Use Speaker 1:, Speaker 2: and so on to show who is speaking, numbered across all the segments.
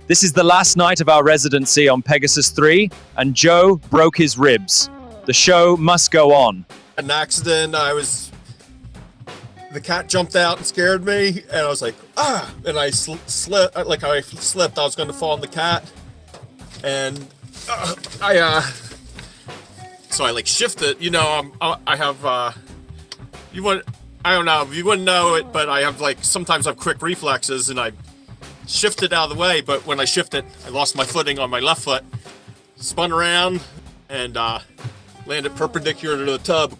Speaker 1: This is the last night of our residency on Pegasus 3, and Joe broke his ribs. The show must go on.
Speaker 2: An accident, the cat jumped out and scared me, and I was like, and I slipped, I was going to fall on the cat, and so I shifted, I have, I don't know, you wouldn't know it, but I have sometimes I have quick reflexes, and I shifted out of the way, but when I shifted, I lost my footing on my left foot, spun around, and landed perpendicular to the tub,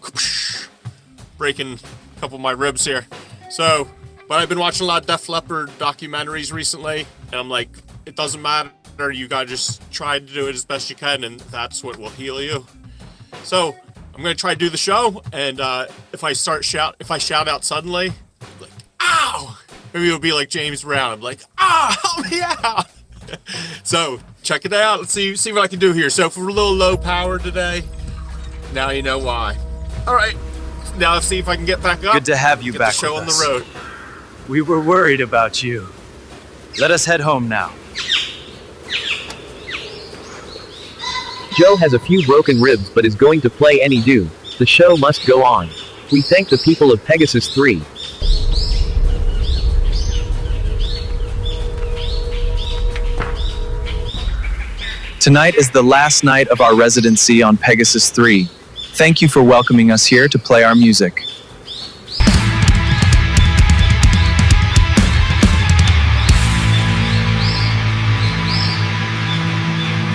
Speaker 2: breaking a couple of my ribs here. So, but I've been watching a lot of Def Leppard documentaries recently, and I'm like, it doesn't matter, you gotta just try to do it as best you can, and that's what will heal you. So, I'm gonna try to do the show, and if I shout out suddenly, like, ow! Maybe it'll be like James Brown. I'm like, help me out! So, check it out. Let's see what I can do here. So, if we're a little low power today, now you know why. All right, now let's see if I can get back up.
Speaker 1: Good to have you back
Speaker 2: the show
Speaker 1: with
Speaker 2: on
Speaker 1: us.
Speaker 2: the road.
Speaker 1: We were worried about you. Let us head home now.
Speaker 3: Joe has a few broken ribs but is going to play any do. The show must go on. We thank the people of Pegasus 3.
Speaker 1: Tonight is the last night of our residency on Pegasus 3. Thank you for welcoming us here to play our music.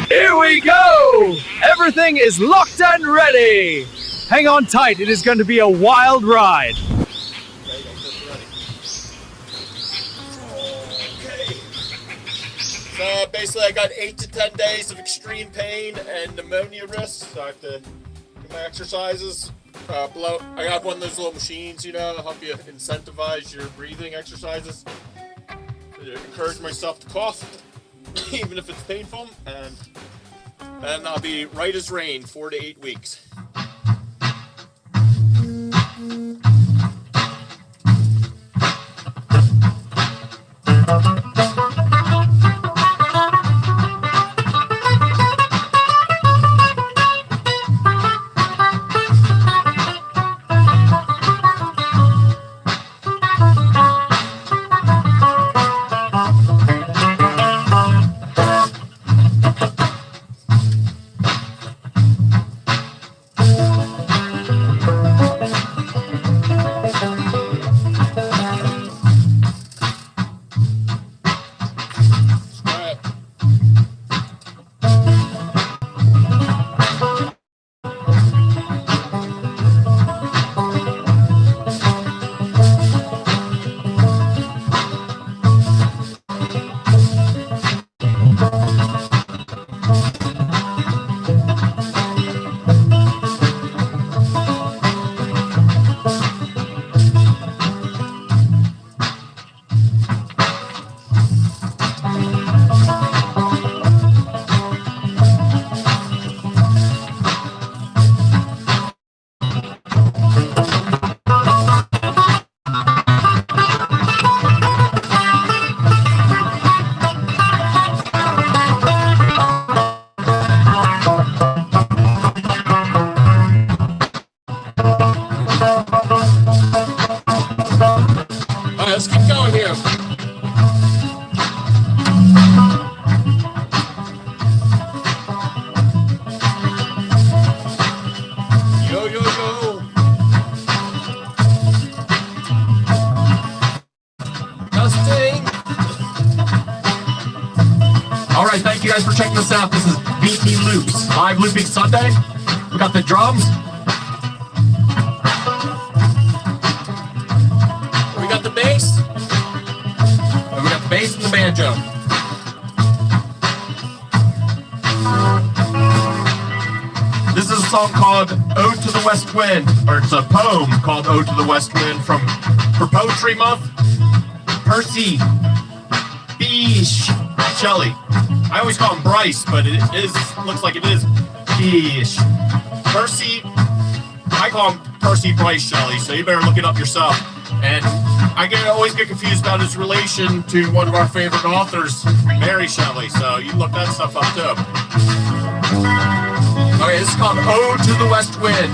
Speaker 1: Here we go! Everything is locked and ready! Hang on tight, it is going to be a wild ride.
Speaker 2: So basically I got 8 to 10 days of extreme pain and pneumonia risks, so I have to do my exercises. I got one of those little machines, to help you incentivize your breathing exercises. To encourage myself to cough, even if it's painful, and then I'll be right as rain, 4 to 8 weeks. Let's keep going here. Yo, yo, yo. Testing. All right, thank you guys for checking us out. This is BT Loops, live looping Sunday. We got the drums. We got the bass. And we got the bass and the banjo. This is a song called Ode to the West Wind, or it's a poem called Ode to the West Wind for Poetry Month. Percy, Byssshe, Shelley. I always call him Bryce, but it looks like it is Byssshe. Percy, I call him Percy Bryce Shelley, so you better look it up yourself. And I always get confused about his relation to one of our favorite authors, Mary Shelley. So you can look that stuff up too. Okay, this is called Ode to the West Wind.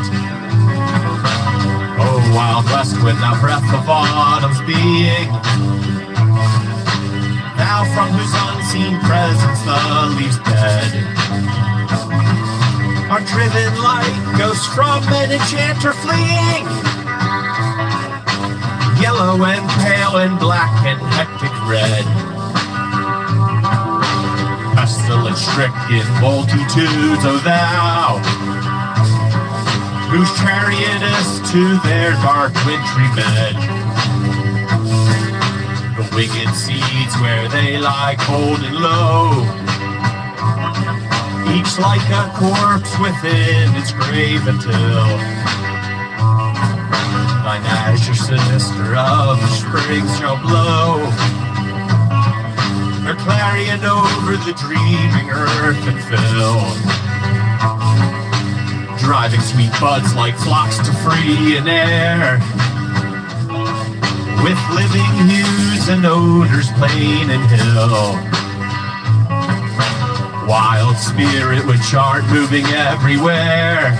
Speaker 2: Oh, wild west wind, thou breath of autumn's being, thou from whose unseen presence the leaves dead are driven like ghosts from an enchanter fleeing, yellow and pale and black and hectic red, pestilence-stricken multitudes, O thou, whose chariotest to their dark wintry bed, the winged seeds where they lie cold and low, each like a corpse within its grave until thine azure sister of the spring shall blow her clarion over the dreaming earth and fill, driving sweet buds like flocks to free and air, with living hues and odors plain and hill. Wild spirit which art moving everywhere,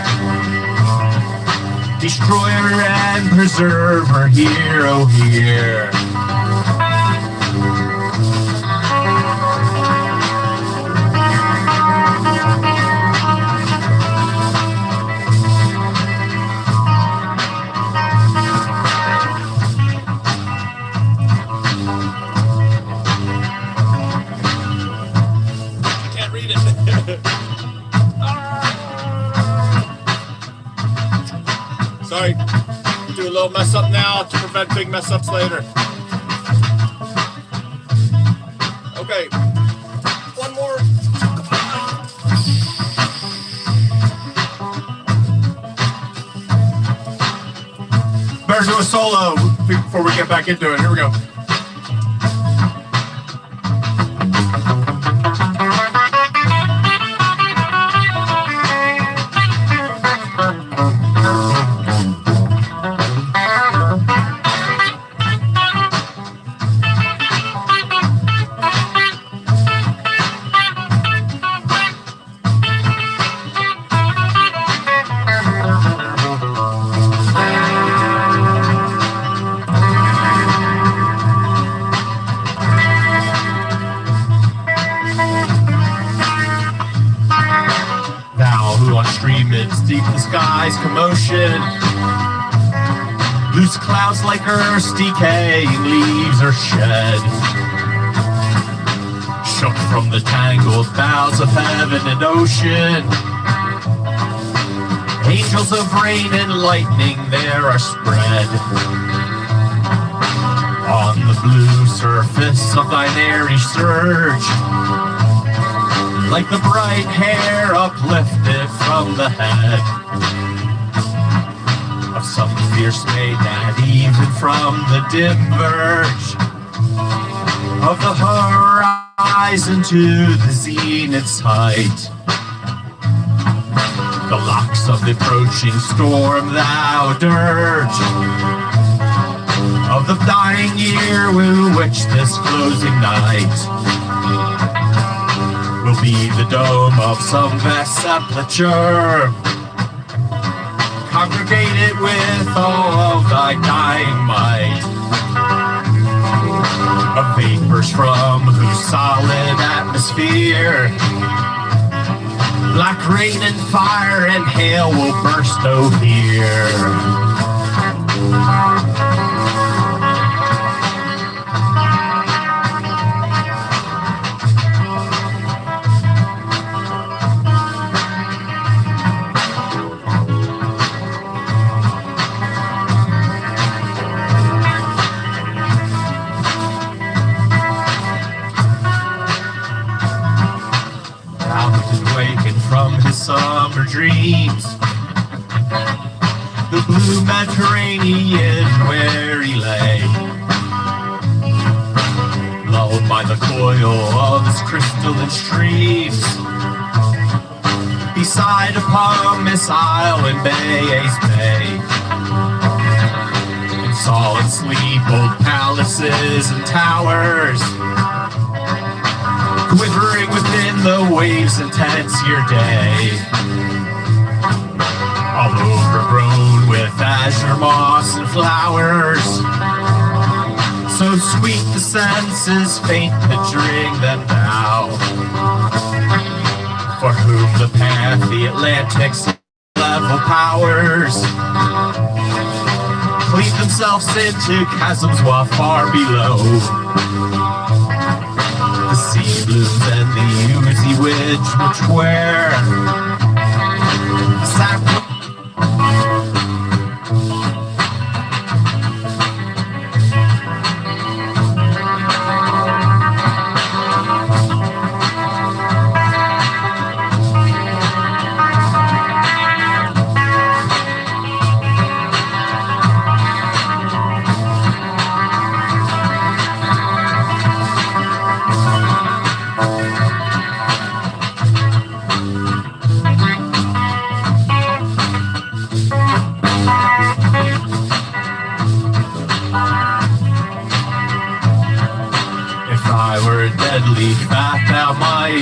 Speaker 2: destroyer and preserver, here, oh here. Sorry, do a little mess up now to prevent big mess ups later. Okay, one more. Better do a solo before we get back into it. Here we go. Deep the sky's commotion, loose clouds like earth's decaying leaves are shed, shook from the tangled boughs of heaven and ocean. Angels of rain and lightning there are spread on the blue surface of thine airy surge, like the bright hair uplifted from the head of some fierce maiden, even from the dim verge of the horizon to the zenith's height. The locks of the approaching storm thou dirge, of the dying year with which this closing night will be the dome of some vast sepulchre, congregated with all of thy dying might, of vapors from whose solid atmosphere black rain and fire and hail will burst, oh here. From his summer dreams, the blue Mediterranean where he lay, lulled by the coil of his crystalline streams, beside a pumice isle in Byssshe Bay, and
Speaker 4: Ships all asleep, old palaces and towers, quivering within the waves, intense your day. All overgrown with azure moss and flowers, so sweet the senses, faint picturing them now. For whom the path, the Atlantic's level powers, cleave themselves into chasms while far below. The sea blooms and the oozy which wear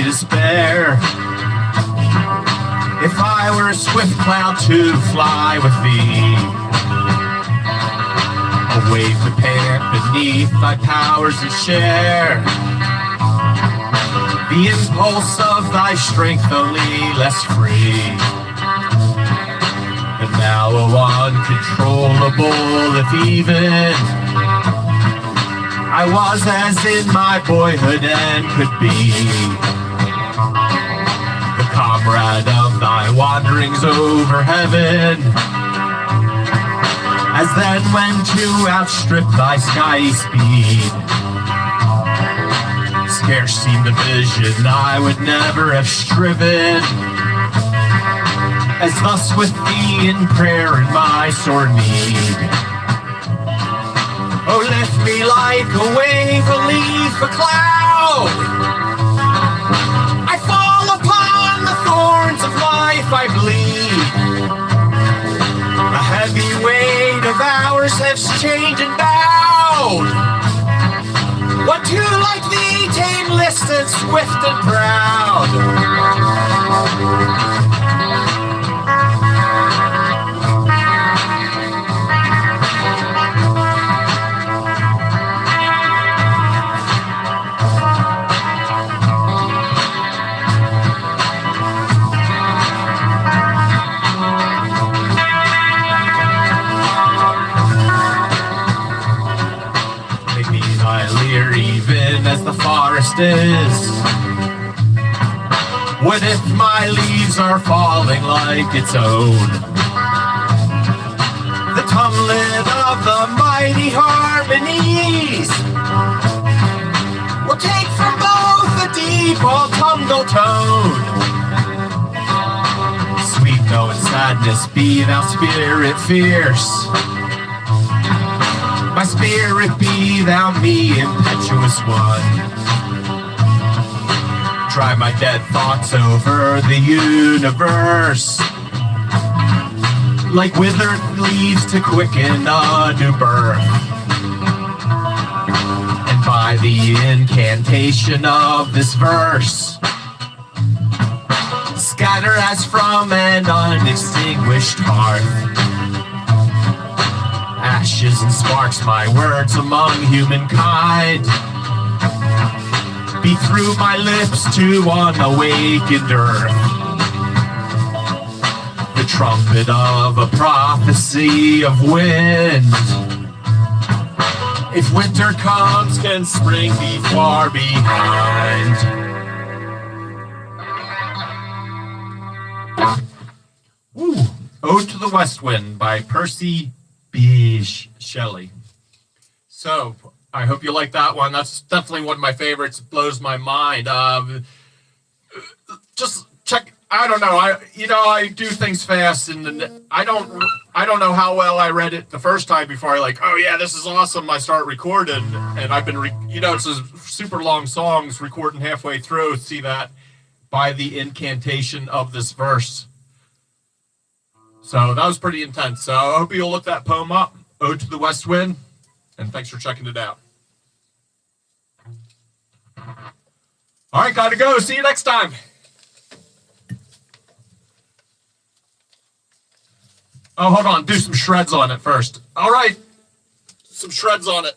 Speaker 4: despair. If I were a swift cloud to fly with thee, a wave to pant beneath thy powers and share the impulse of thy strength, only less free. And now uncontrollable, if even I was as in my boyhood and could be the comrade of thy wanderings over heaven, as then when to outstrip thy skyey speed scarce seemed a vision I would never have striven, as thus with thee in prayer in my sore need. Oh, lift me like a wave, a leaf, a cloud. I fall upon the thorns of life, I bleed. A heavy weight of hours has chained and bound. What to like thee, tameless and swift and proud? Even as the forest is, what if my leaves are falling like its own? The tumbling of the mighty harmonies will take from both the deep all tumble tone. Sweet though in sadness be thou spirit fierce, my spirit be thou me, impetuous one. Drive my dead thoughts over the universe, like withered leaves to quicken a new birth. And by the incantation of this verse, scatter as from an unextinguished hearth ashes and sparks my words among humankind, be through my lips to unawakened earth the trumpet of a prophecy of wind. If winter comes, can spring be far behind? Ooh, Ode to the West Wind by Percy, Byssshe, Shelley. So I hope you like that one. That's definitely one of my favorites. It blows my mind. Just check. I don't know. I do things fast, and I don't know how well I read it the first time before I oh yeah, this is awesome. I start recording, and I've been it's a super long songs. Recording halfway through, see that by the incantation of this verse. So that was pretty intense. So I hope you'll look that poem up. Ode to the West Wind, and thanks for checking it out. All right, gotta go. See you next time. Oh, hold on. Do some shreds on it first. All right. Some shreds on it.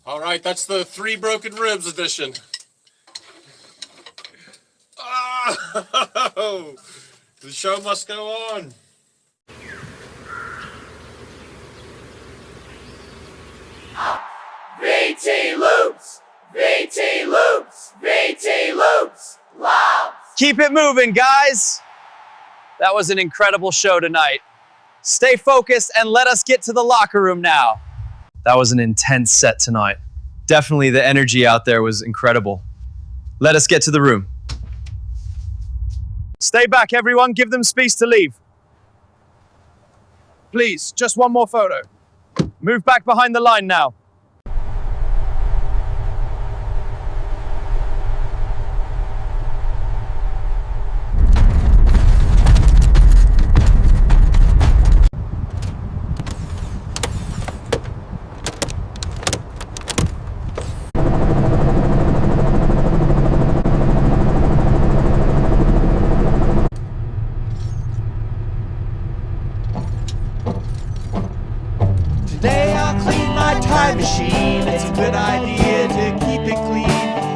Speaker 4: All right, that's the 3 broken ribs edition. Oh, the show must go on.
Speaker 5: VT loops! VT loops! VT loops! Love!
Speaker 1: Keep it moving, guys. That was an incredible show tonight. Stay focused and let us get to the locker room now. That was an intense set tonight. Definitely the energy out there was incredible. Let us get to the room. Stay back, everyone. Give them space to leave. Please, just one more photo. Move back behind the line now.
Speaker 6: Today I'll clean my time machine. It's a good idea to keep it clean.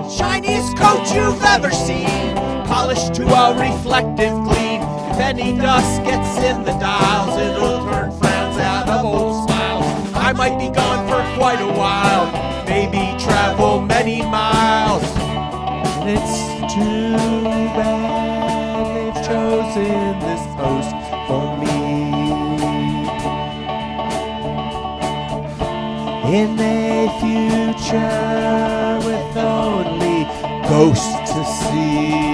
Speaker 6: Shiniest coat you've ever seen. Polished to a reflective gleam. If any dust gets in the dials, it'll turn frowns out of old smiles. I might be gone for quite a while, maybe travel many miles. And it's too bad they've chosen this post for me. In a future with only ghosts to see.